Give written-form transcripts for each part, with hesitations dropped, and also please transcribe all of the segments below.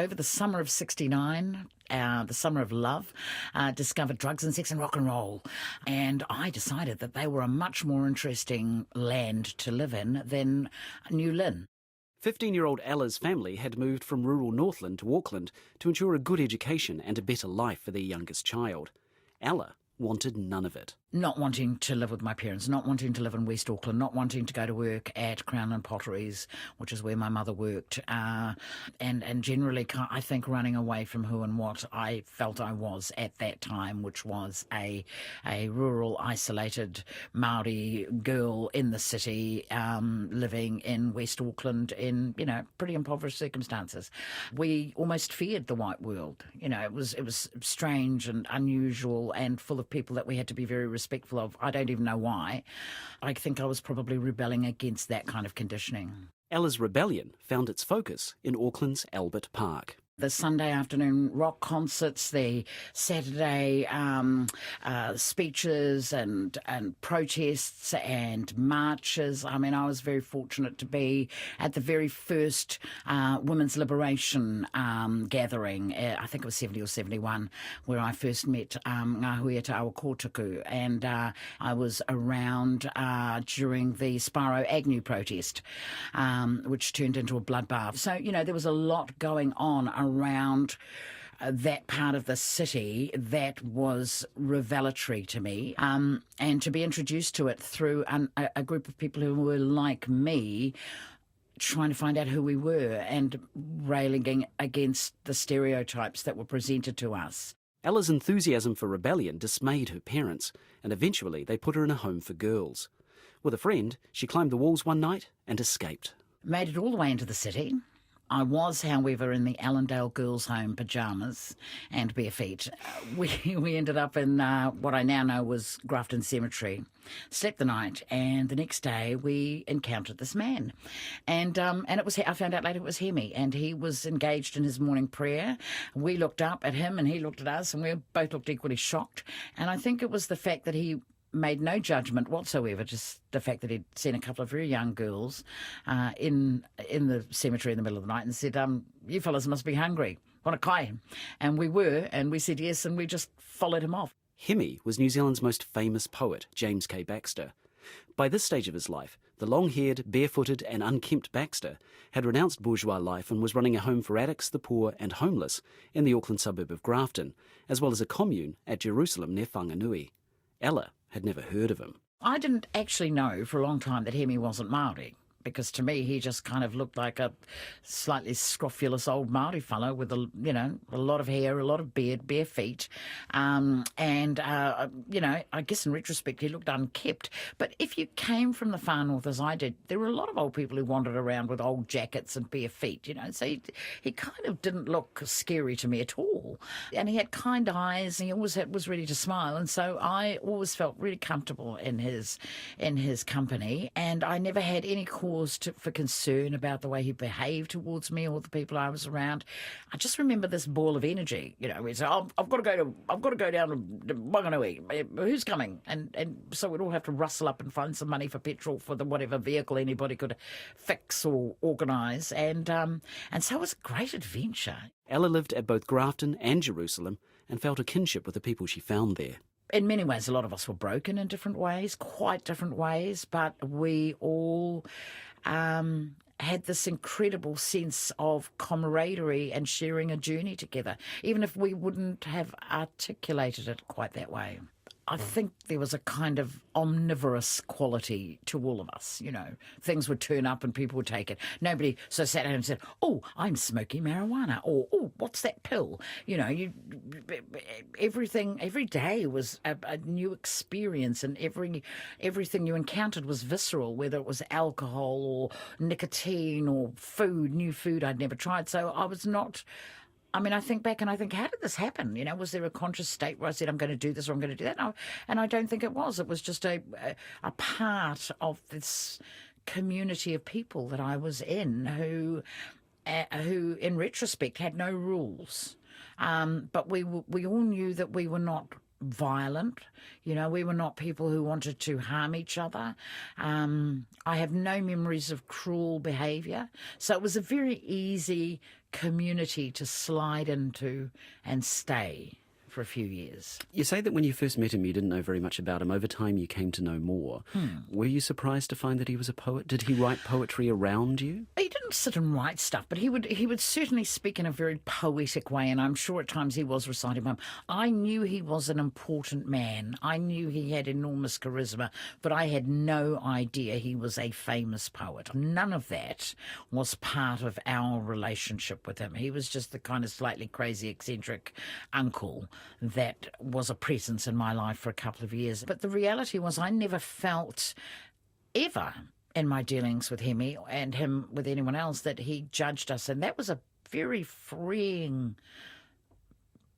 over the summer of 69, the summer of love, discovered drugs and sex and rock and roll. And I decided that they were a much more interesting land to live in than New Lynn. 15-year-old Ella's family had moved from rural Northland to Auckland to ensure a good education and a better life for their youngest child. Ella wanted none of it. Not wanting to live with my parents, not wanting to live in West Auckland, not wanting to go to work at Crown and Potteries, which is where my mother worked, and generally, I think, running away from who and what I felt I was at that time, which was a rural, isolated Maori girl in the city, living in West Auckland in, pretty impoverished circumstances. We almost feared the white world. It was strange and unusual and full of people that we had to be very respectful of. I don't even know why. I think I was probably rebelling against that kind of conditioning. Ella's rebellion found its focus in Auckland's Albert Park. The Sunday afternoon rock concerts, the Saturday speeches and protests and marches. I mean, I was very fortunate to be at the very first women's liberation gathering. I think it was 70 or 71, where I first met Ngahui Te Awa Kōtuku, and I was around during the Sparrow Agnew protest, which turned into a bloodbath. So, there was a lot going on around that part of the city that was revelatory to me, and to be introduced to it through a group of people who were like me, trying to find out who we were and railing against the stereotypes that were presented to us. Ella's enthusiasm for rebellion dismayed her parents, and eventually they put her in a home for girls. With a friend, she climbed the walls one night and escaped. Made it all the way into the city. I was, however, in the Allendale Girls' Home pyjamas and bare feet. We ended up in what I now know was Grafton Cemetery. Slept the night, and the next day we encountered this man, and it was, I found out later, it was Hemi, and he was engaged in his morning prayer. We looked up at him, and he looked at us, and we both looked equally shocked. And I think it was the fact that he made no judgment whatsoever, just the fact that he'd seen a couple of very young girls in the cemetery in the middle of the night and said, you fellas must be hungry, want to kai? And we were, and we said yes, and we just followed him off. Hemi was New Zealand's most famous poet, James K. Baxter. By this stage of his life, the long-haired, barefooted and unkempt Baxter had renounced bourgeois life and was running a home for addicts, the poor and homeless in the Auckland suburb of Grafton, as well as a commune at Jerusalem near Whanganui. Ella had never heard of him. I didn't actually know for a long time that Hemi wasn't Māori, because to me he just kind of looked like a slightly scrofulous old Māori fellow with a lot of hair, a lot of beard, bare feet, I guess in retrospect he looked unkept. But if you came from the far north as I did, there were a lot of old people who wandered around with old jackets and bare feet, so he kind of didn't look scary to me at all. And he had kind eyes, and he always was ready to smile, and so I always felt really comfortable in his company, and I never had any cause for concern about the way he behaved towards me or the people I was around. I just remember this ball of energy. We'd say, I've got to go down to Wanganui. Who's coming? And so we'd all have to rustle up and find some money for petrol for the whatever vehicle anybody could fix or organise. And so it was a great adventure. Ella lived at both Grafton and Jerusalem and felt a kinship with the people she found there. In many ways, a lot of us were broken in different ways, quite different ways, but we all had this incredible sense of camaraderie and sharing a journey together, even if we wouldn't have articulated it quite that way. I think there was a kind of omnivorous quality to all of us, Things would turn up and people would take it. Nobody sat down and said, oh, I'm smoking marijuana, or, oh, what's that pill? Everything, every day was a new experience, and everything you encountered was visceral, whether it was alcohol or nicotine or food, new food I'd never tried. So I was not... I think back and I think, how did this happen? Was there a conscious state where I said, I'm going to do this or I'm going to do that? And I don't think it was. It was just a part of this community of people that I was in who in retrospect, had no rules. But we all knew that we were not violent. We were not people who wanted to harm each other. I have no memories of cruel behaviour. So it was a very easy community to slide into and stay for a few years. You say that when you first met him, you didn't know very much about him. Over time, you came to know more. Were you surprised to find that he was a poet? Did he write poetry around you? He didn't sit and write stuff, but he would certainly speak in a very poetic way, and I'm sure at times he was reciting poems. I knew he was an important man. I knew he had enormous charisma, but I had no idea he was a famous poet. None of that was part of our relationship with him. He was just the kind of slightly crazy, eccentric uncle that was a presence in my life for a couple of years. But the reality was I never felt ever in my dealings with him and him with anyone else that he judged us. And that was a very freeing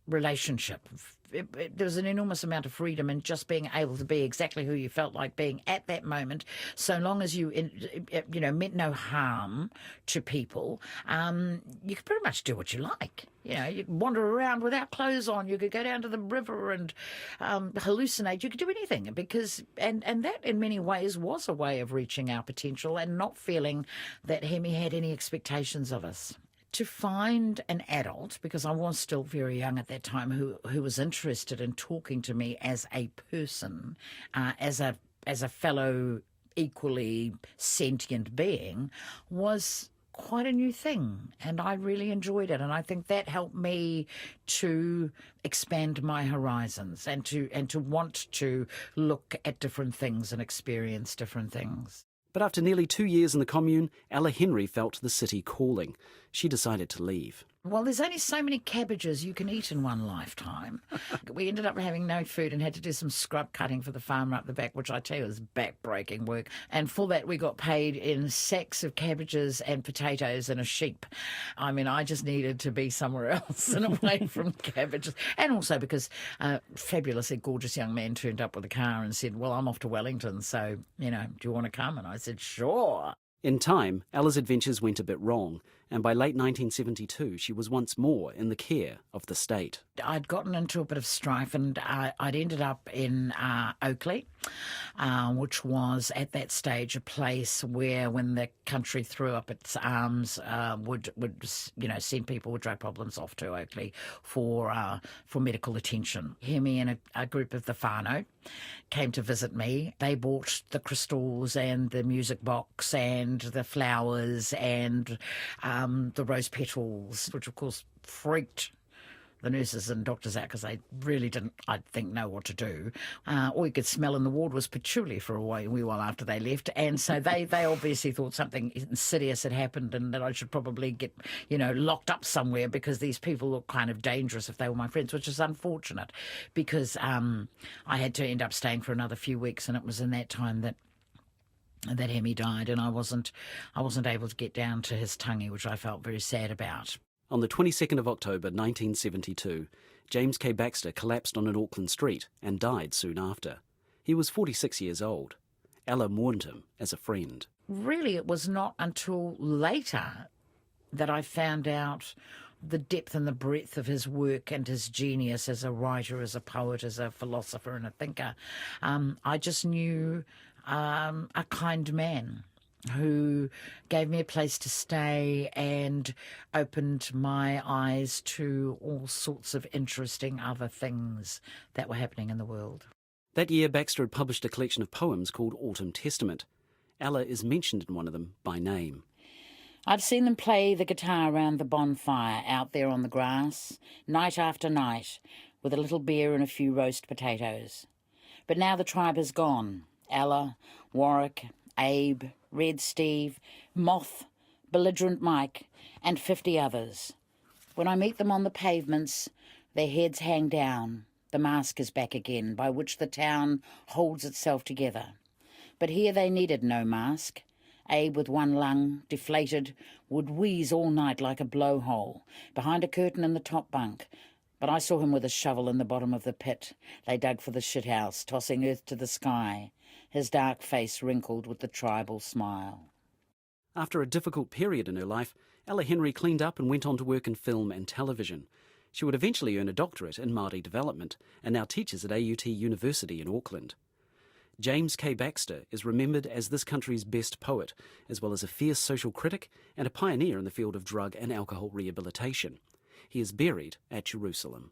relationship. There was an enormous amount of freedom in just being able to be exactly who you felt like being at that moment, so long as you meant no harm to people. You could pretty much do what you like. You could wander around without clothes on. You could go down to the river and hallucinate. You could do anything and that in many ways was a way of reaching our potential and not feeling that Hemi had any expectations of us. To find an adult, because I was still very young at that time, who was interested in talking to me as a person, as a fellow equally sentient being, was quite a new thing, and I really enjoyed it. And I think that helped me to expand my horizons and to want to look at different things and experience different things. But after nearly 2 years in the commune, Ella Henry felt the city calling. She decided to leave. Well, there's only so many cabbages you can eat in one lifetime. We ended up having no food and had to do some scrub cutting for the farmer up the back, which I tell you was back-breaking work. And for that, we got paid in sacks of cabbages and potatoes and a sheep. I mean, I just needed to be somewhere else and away from cabbages. And also because a fabulously gorgeous young man turned up with a car and said, well, I'm off to Wellington, so, do you want to come? And I said, sure. In time, Ella's adventures went a bit wrong, and by late 1972 she was once more in the care of the state. I'd gotten into a bit of strife, and I'd ended up in Oakley, which was at that stage a place where, when the country threw up its arms, would send people with drug problems off to Oakley for medical attention. Hemi and a group of the whānau came to visit me. They bought the crystals and the music box and the flowers and the rose petals, which of course freaked the nurses and doctors out because they really didn't, I think, know what to do. All you could smell in the ward was patchouli for a wee while after they left. And so they obviously thought something insidious had happened and that I should probably get, locked up somewhere because these people look kind of dangerous if they were my friends, which is unfortunate because I had to end up staying for another few weeks, and it was in that time that Hemi died, and I wasn't able to get down to his tangi, which I felt very sad about. On the 22nd of October 1972, James K. Baxter collapsed on an Auckland street and died soon after. He was 46 years old. Ella mourned him as a friend. Really, it was not until later that I found out the depth and the breadth of his work and his genius as a writer, as a poet, as a philosopher and a thinker. I just knew a kind man who gave me a place to stay and opened my eyes to all sorts of interesting other things that were happening in the world. That year, Baxter had published a collection of poems called Autumn Testament. Ella is mentioned in one of them by name. I'd seen them play the guitar around the bonfire out there on the grass, night after night, with a little beer and a few roast potatoes. But now the tribe is gone. Ella, Warwick, Abe, Red Steve, Moth, Belligerent Mike, and 50 others. When I meet them on the pavements, their heads hang down. The mask is back again, by which the town holds itself together. But here they needed no mask. Abe, with one lung, deflated, would wheeze all night like a blowhole, behind a curtain in the top bunk. But I saw him with a shovel in the bottom of the pit they dug for the shithouse, tossing earth to the sky, his dark face wrinkled with the tribal smile. After a difficult period in her life, Ella Henry cleaned up and went on to work in film and television. She would eventually earn a doctorate in Māori development and now teaches at AUT University in Auckland. James K. Baxter is remembered as this country's best poet, as well as a fierce social critic and a pioneer in the field of drug and alcohol rehabilitation. He is buried at Jerusalem.